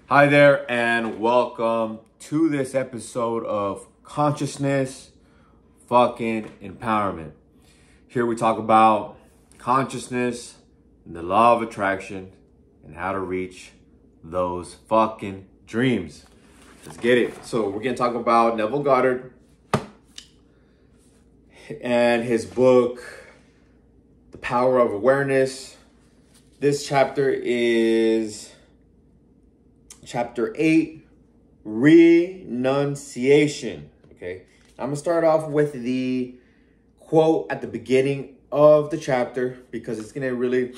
Hi there, and welcome to this episode of Consciousness Fucking Empowerment. Here we talk about consciousness and the law of attraction and how to reach those fucking dreams. Let's get it. So we're gonna talk about Neville Goddard and his book, The Power of Awareness. This chapter is Chapter 8, Renunciation. Okay, I'm gonna start off with the quote at the beginning of the chapter because it's gonna really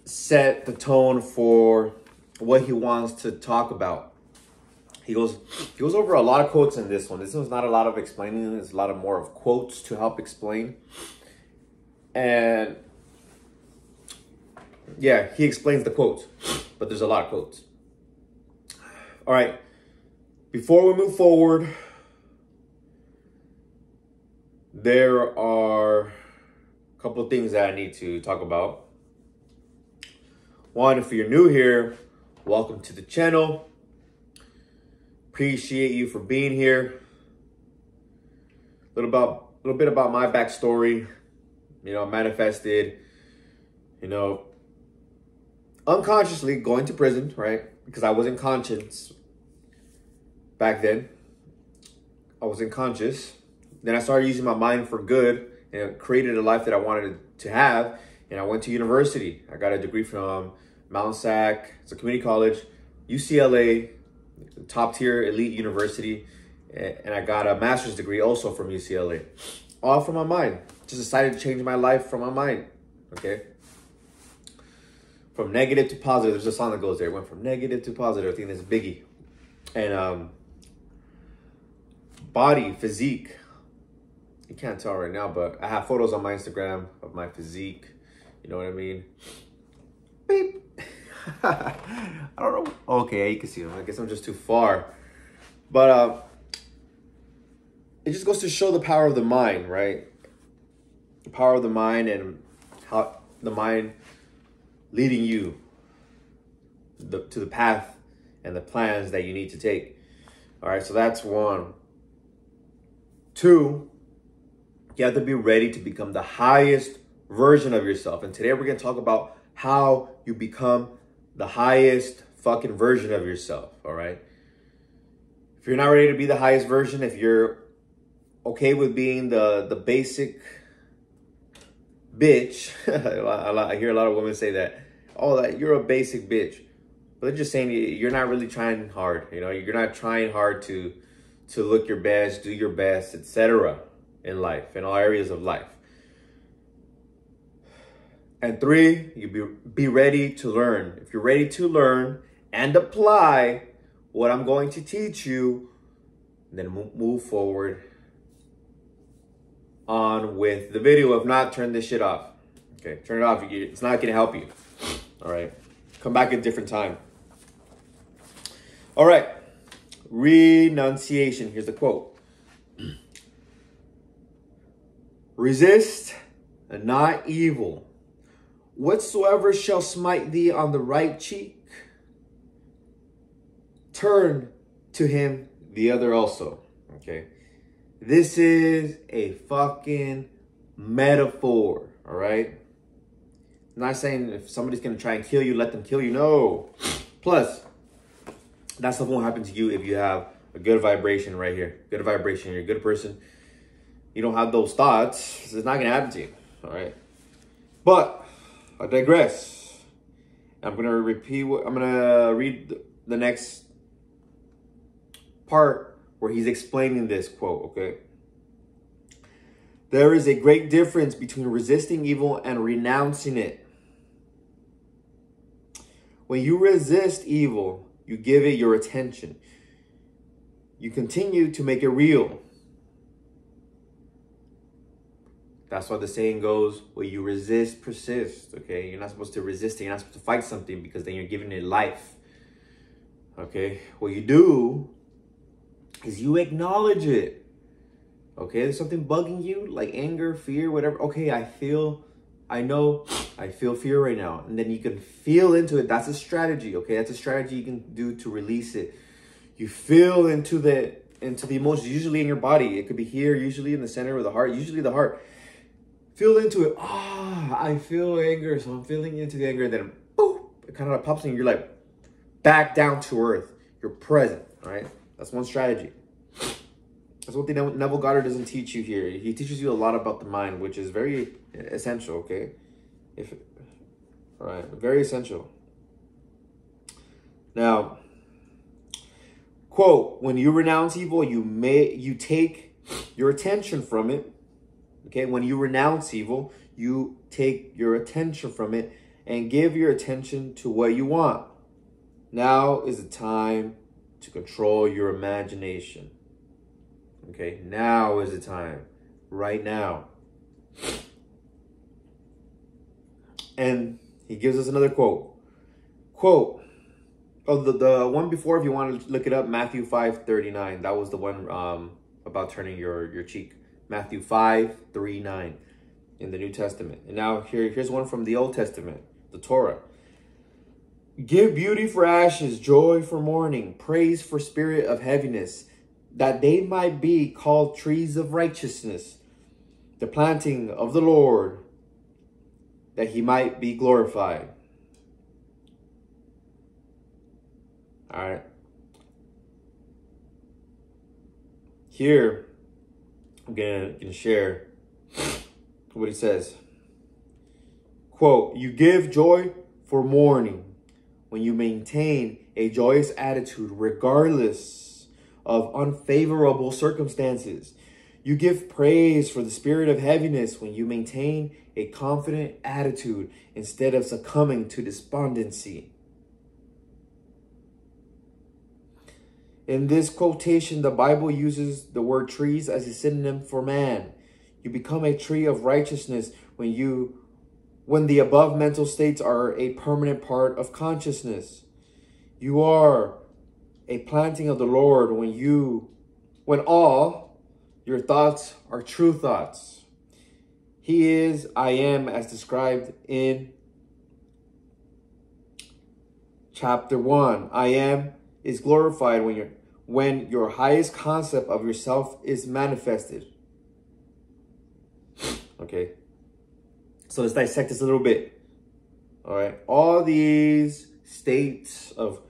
set the tone for what he wants to talk about. He goes over a lot of quotes in this one. This one's not a lot of explaining. There's a lot of more of quotes to help explain. And yeah, he explains the quotes, but there's a lot of quotes. All right, before we move forward, there are a couple of things that I need to talk about. One, if you're new here, welcome to the channel. Appreciate you for being here. A little bit about my backstory. I manifested, unconsciously going to prison, right? Because I wasn't conscious back then. I wasn't conscious. Then I started using my mind for good and created a life that I wanted to have. And I went to university. I got a degree from Mount SAC. It's a community college, UCLA, top tier elite university. And I got a master's degree also from UCLA. All from my mind. Just decided to change my life from my mind. Okay. From negative to positive. There's a song that goes there. It went from negative to positive. I think that's Biggie. And body, physique. You can't tell right now, but I have photos on my Instagram of my physique. You know what I mean? Beep. I don't know. Okay, you can see them. I guess I'm just too far. But it just goes to show the power of the mind, right? The power of the mind and how the mind leading you to the path and the plans that you need to take. All right, so that's one. Two, you have to be ready to become the highest version of yourself. And today we're going to talk about how you become the highest fucking version of yourself, all right? If you're not ready to be the highest version, if you're okay with being the basic bitch, I hear a lot of women say that, oh, that you're a basic bitch. But they're just saying you're not really trying hard. You're not trying hard to look your best, do your best, etc. in life, in all areas of life. And three, you be ready to learn. If you're ready to learn and apply what I'm going to teach you, then move forward on with the video. If not, turn this shit off. Okay, turn it off. It's not going to help you. All right, come back at a different time. All right, renunciation. Here's the quote. Resist not evil. Whatsoever shall smite thee on the right cheek, turn to him the other also. Okay. This is a fucking metaphor. All right. I'm not saying if somebody's going to try and kill you, let them kill you. No. Plus, that stuff won't happen to you if you have a good vibration right here. Good vibration. You're a good person. You don't have those thoughts. It's not going to happen to you. All right. But I digress. I'm going to read the next part where he's explaining this quote. Okay. There is a great difference between resisting evil and renouncing it. When you resist evil, you give it your attention. You continue to make it real. That's why the saying goes, where you resist, persist. Okay, you're not supposed to resist it. You're not supposed to fight something because then you're giving it life. Okay, what you do is you acknowledge it. Okay, there's something bugging you, like anger, fear, whatever. Okay, I feel I know I feel fear right now. And then you can feel into it. That's a strategy, okay? That's a strategy you can do to release it. You feel into the emotions, usually in your body. It could be here, usually in the center of the heart, usually the heart. Feel into it. I feel anger, so I'm feeling into the anger. And then, boom, it kind of pops in. You're like back down to earth. You're present, all right? That's one strategy. That's what the Neville Goddard doesn't teach you here. He teaches you a lot about the mind, which is very essential, okay? All right, very essential. Now, quote, when you renounce evil, you take your attention from it. Okay, when you renounce evil, you take your attention from it and give your attention to what you want. Now is the time to control your imagination. Okay, now is the time. Right now. And he gives us another quote. Quote. Oh, the one before, if you want to look it up, Matthew 5:39. That was the one about turning your cheek. Matthew 5:39 in the New Testament. And now here's one from the Old Testament, the Torah. Give beauty for ashes, joy for mourning, praise for spirit of heaviness, that they might be called trees of righteousness, the planting of the Lord, that he might be glorified. All right. Here, I'm gonna share what he says. Quote, you give joy for mourning when you maintain a joyous attitude regardless of unfavorable circumstances. You give praise for the spirit of heaviness when you maintain a confident attitude instead of succumbing to despondency. In this quotation, the Bible uses the word trees as a synonym for man. You become a tree of righteousness when the above mental states are a permanent part of consciousness. You are a planting of the Lord when all your thoughts are true thoughts. He is, I am, as described in chapter 1. I am is glorified when your highest concept of yourself is manifested. Okay. So let's dissect this a little bit. All right. All these states of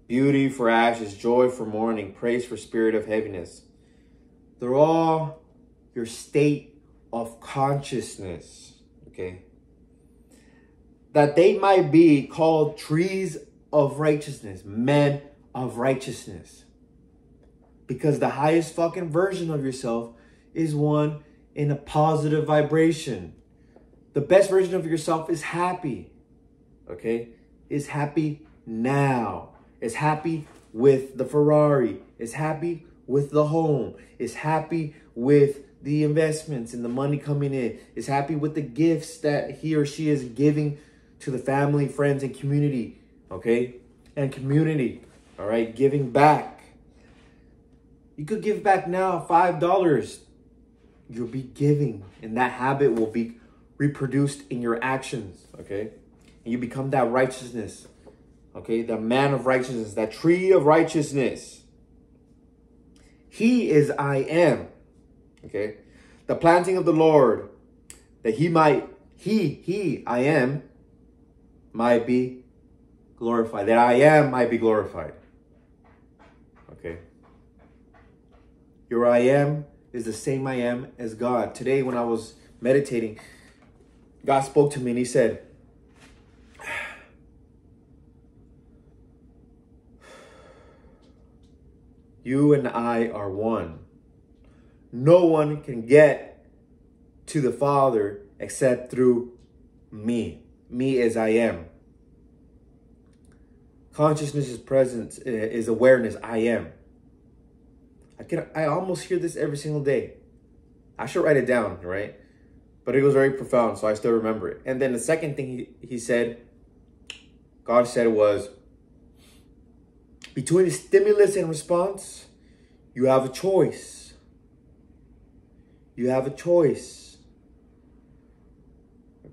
beauty for ashes, joy for mourning, praise for spirit of heaviness, they're all your state of consciousness. Okay. That they might be called trees of righteousness, men of righteousness. Because the highest fucking version of yourself is one in a positive vibration. The best version of yourself is happy. Okay? Is happy now. Is happy with the Ferrari. Is happy with the home. Is happy with the investments and the money coming in. Is happy with the gifts that he or she is giving to the family, friends, and community. Okay? And community. All right? Giving back. You could give back now $5. You'll be giving, and that habit will be reproduced in your actions, okay? And you become that righteousness, okay? The man of righteousness, that tree of righteousness. He is I am, okay? The planting of the Lord, that I am, might be glorified. That I am might be glorified, okay? Your I am is the same I am as God. Today, when I was meditating, God spoke to me and he said, you and I are one. No one can get to the Father except through me. Me as I am. Consciousness is presence, is awareness. I am. I almost hear this every single day. I should write it down, right? But it was very profound, so I still remember it. And then the second thing he said, God said, was, between stimulus and response, you have a choice. You have a choice.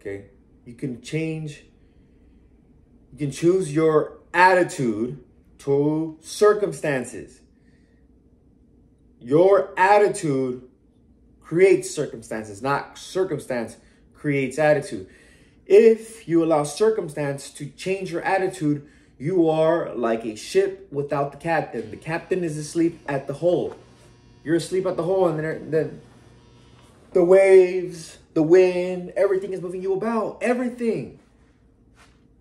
Okay? You can choose your attitude to circumstances. Your attitude creates circumstances, not circumstance creates attitude. If you allow circumstance to change your attitude, you are like a ship without the captain. The captain is asleep at the hull. You're asleep at the hull, and then the waves, the wind, everything is moving you about. Everything.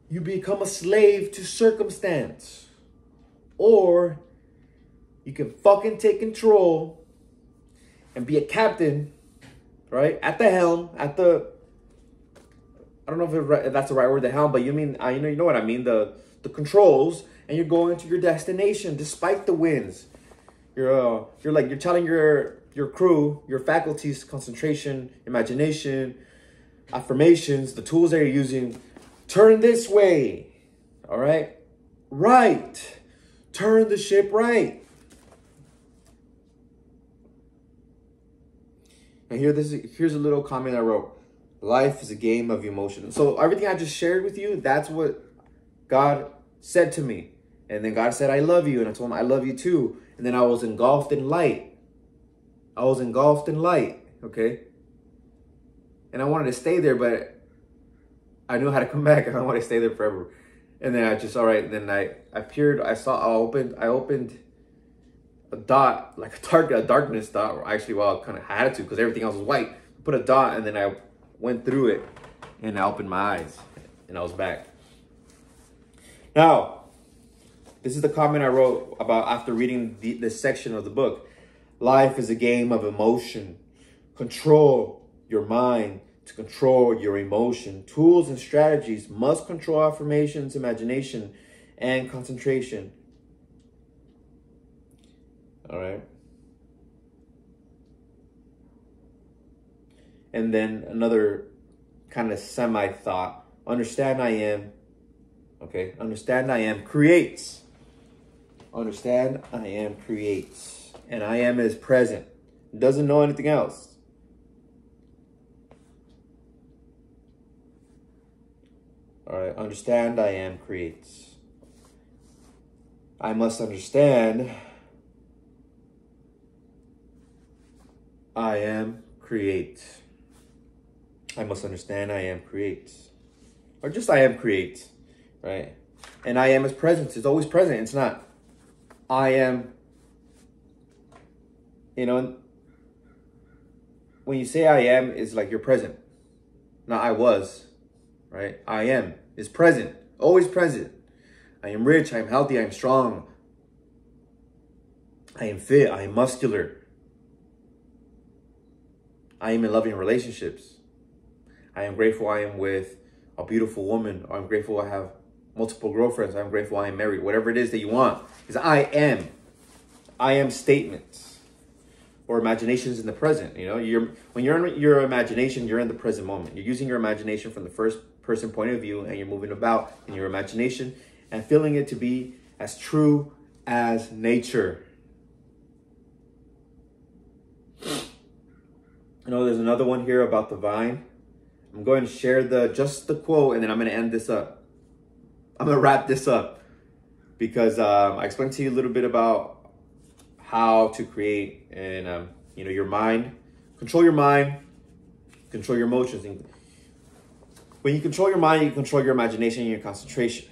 You become a slave to circumstance. Or you can fucking take control and be a captain, right? At the helm, I don't know if that's the right word, the helm, but you know what I mean, the controls, and you're going to your destination despite the winds. You're telling your crew, your faculties, concentration, imagination, affirmations, the tools that you're using, turn this way. All right? Right. Turn the ship right. And here's a little comment I wrote. Life is a game of emotion. So everything I just shared with you, that's what God said to me. And then God said, I love you. And I told him, I love you too. And then I was engulfed in light. Okay? And I wanted to stay there, but I knew how to come back. I don't want to stay there forever. And then then I opened a dot, like a darkness dot, or actually, well, I kind of had to because everything else was white. Put a dot, and then I went through it, and I opened my eyes, and I was back. Now, this is the comment I wrote about after reading this section of the book. Life is a game of emotion. Control your mind to control your emotion. Tools and strategies must control affirmations, imagination, and concentration. All right. And then another kind of semi-thought. Understand I am. Okay. Understand I am creates. Understand I am creates. And I am is present. Doesn't know anything else. All right. Understand I am creates. I must understand I am creates. I must understand I am creates. Or just I am creates, right? And I am is presence. It's always present. It's not I am, when you say I am, it's like you're present. Not I was, right? I am is present. Always present. I am rich. I am healthy. I am strong. I am fit. I am muscular. I am in loving relationships. I am grateful I am with a beautiful woman. Or I'm grateful I have multiple girlfriends. I'm grateful I am married. Whatever it is that you want. Because I am. I am statements. Or imaginations in the present. When you're in your imagination, you're in the present moment. You're using your imagination from the first person point of view, and you're moving about in your imagination and feeling it to be as true as nature. There's another one here about the vine. I'm going to share just the quote, and then I'm going to end this up. I'm going to wrap this up because I explained to you a little bit about how to create and, your mind. Control your mind. Control your emotions. And when you control your mind, you control your imagination and your concentration.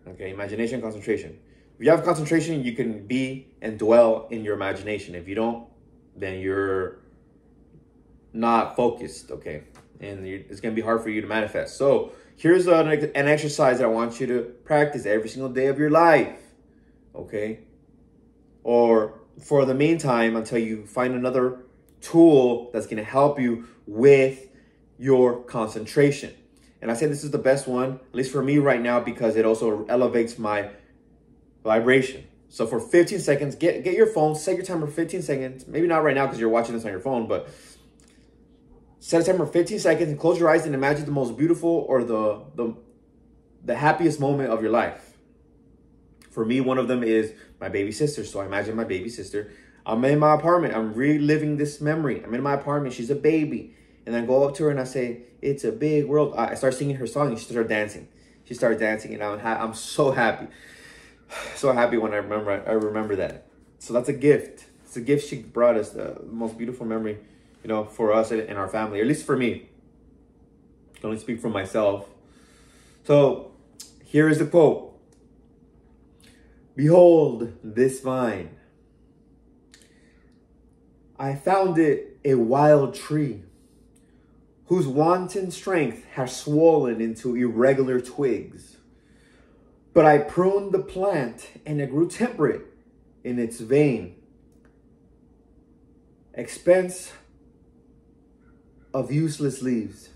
Okay, imagination, concentration. If you have concentration, you can be and dwell in your imagination. If you don't, then you're not focused, okay? And it's going to be hard for you to manifest. So here's an exercise that I want you to practice every single day of your life, okay? Or for the meantime, until you find another tool that's going to help you with your concentration. And I say this is the best one, at least for me right now, because it also elevates my vibration. So for 15 seconds, get your phone, set your timer for 15 seconds. Maybe not right now because you're watching this on your phone, but set a timer for 15 seconds and close your eyes and imagine the most beautiful or the happiest moment of your life. For me, one of them is my baby sister. So I imagine my baby sister. I'm in my apartment. I'm reliving this memory. I'm in my apartment. She's a baby. And then go up to her and I say, it's a big world. I start singing her song and she started dancing. She started dancing and I'm so happy. So happy when I remember that. So that's a gift. It's a gift she brought us, the most beautiful memory, you know, for us and our family, or at least for me. I can only speak for myself. So here is the quote. Behold this vine. I found it a wild tree, whose wanton strength has swollen into irregular twigs. But I pruned the plant, and it grew temperate in its vain expense of useless leaves,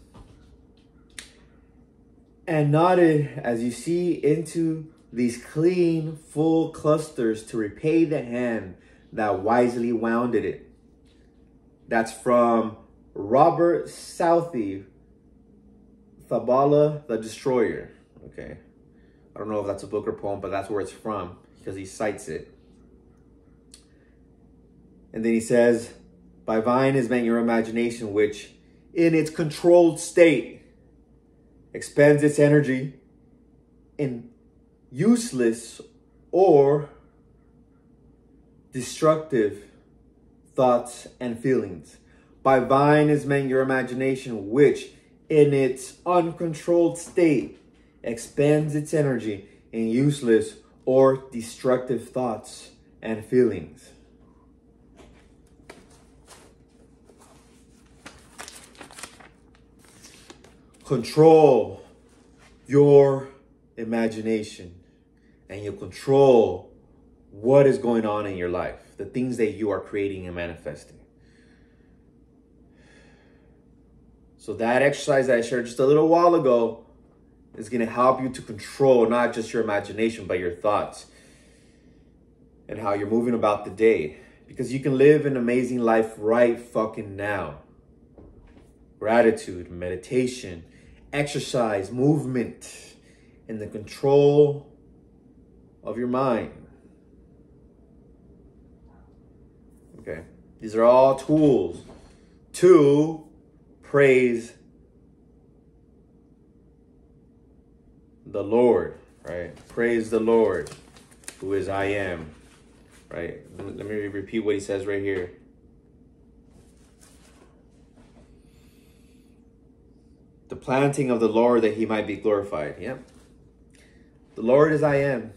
and nodded, as you see, into these clean, full clusters to repay the hand that wisely wounded it. That's from Robert Southey, Thabala the Destroyer. Okay. I don't know if that's a book or poem, but that's where it's from because he cites it. And then he says, by vine is meant your imagination, which in its controlled state expends its energy in useless or destructive thoughts and feelings. By vine is meant your imagination, which in its uncontrolled state expends its energy in useless or destructive thoughts and feelings. Control your imagination and you control what is going on in your life, the things that you are creating and manifesting. So that exercise that I shared just a little while ago is going to help you to control not just your imagination, but your thoughts and how you're moving about the day. Because you can live an amazing life right fucking now. Gratitude, meditation, exercise, movement, and the control of your mind. Okay, these are all tools to praise the Lord, right? Praise the Lord, who is I am, right? Let me repeat what he says right here. The planting of the Lord that he might be glorified. Yep. The Lord is I am.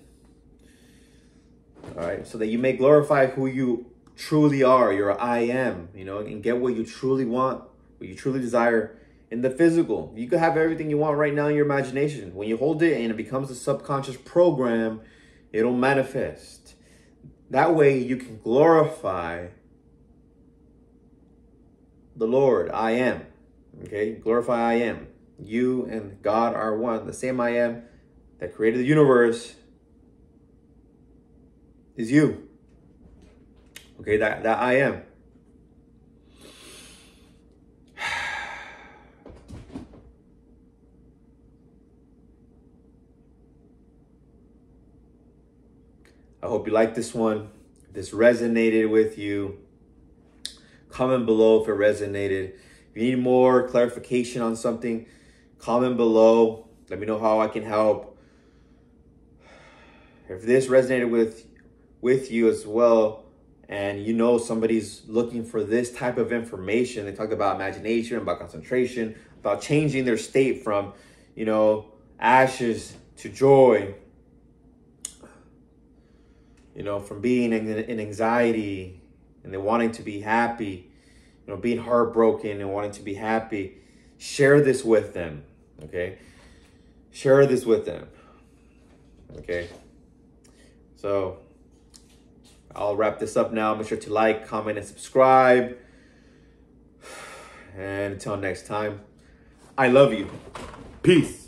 All right. So that you may glorify who you truly are. Your I am, you know, and get what you truly want, what you truly desire in the physical. You could have everything you want right now in your imagination. When you hold it and it becomes a subconscious program, it'll manifest. That way you can glorify the Lord. I am. Okay, glorify I am. You and God are one. The same I am that created the universe is you. Okay, that I am. I hope you liked this one. If this resonated with you, comment below if it resonated. If you need more clarification on something, comment below. Let me know how I can help. If this resonated with you as well, and you know somebody's looking for this type of information, they talk about imagination, about concentration, about changing their state from, you know, ashes to joy, you know, from being in anxiety and then wanting to be happy, you know, being heartbroken and wanting to be happy. Share this with them, okay? Share this with them, okay? So I'll wrap this up now. Make sure to like, comment, and subscribe. And until next time, I love you. Peace.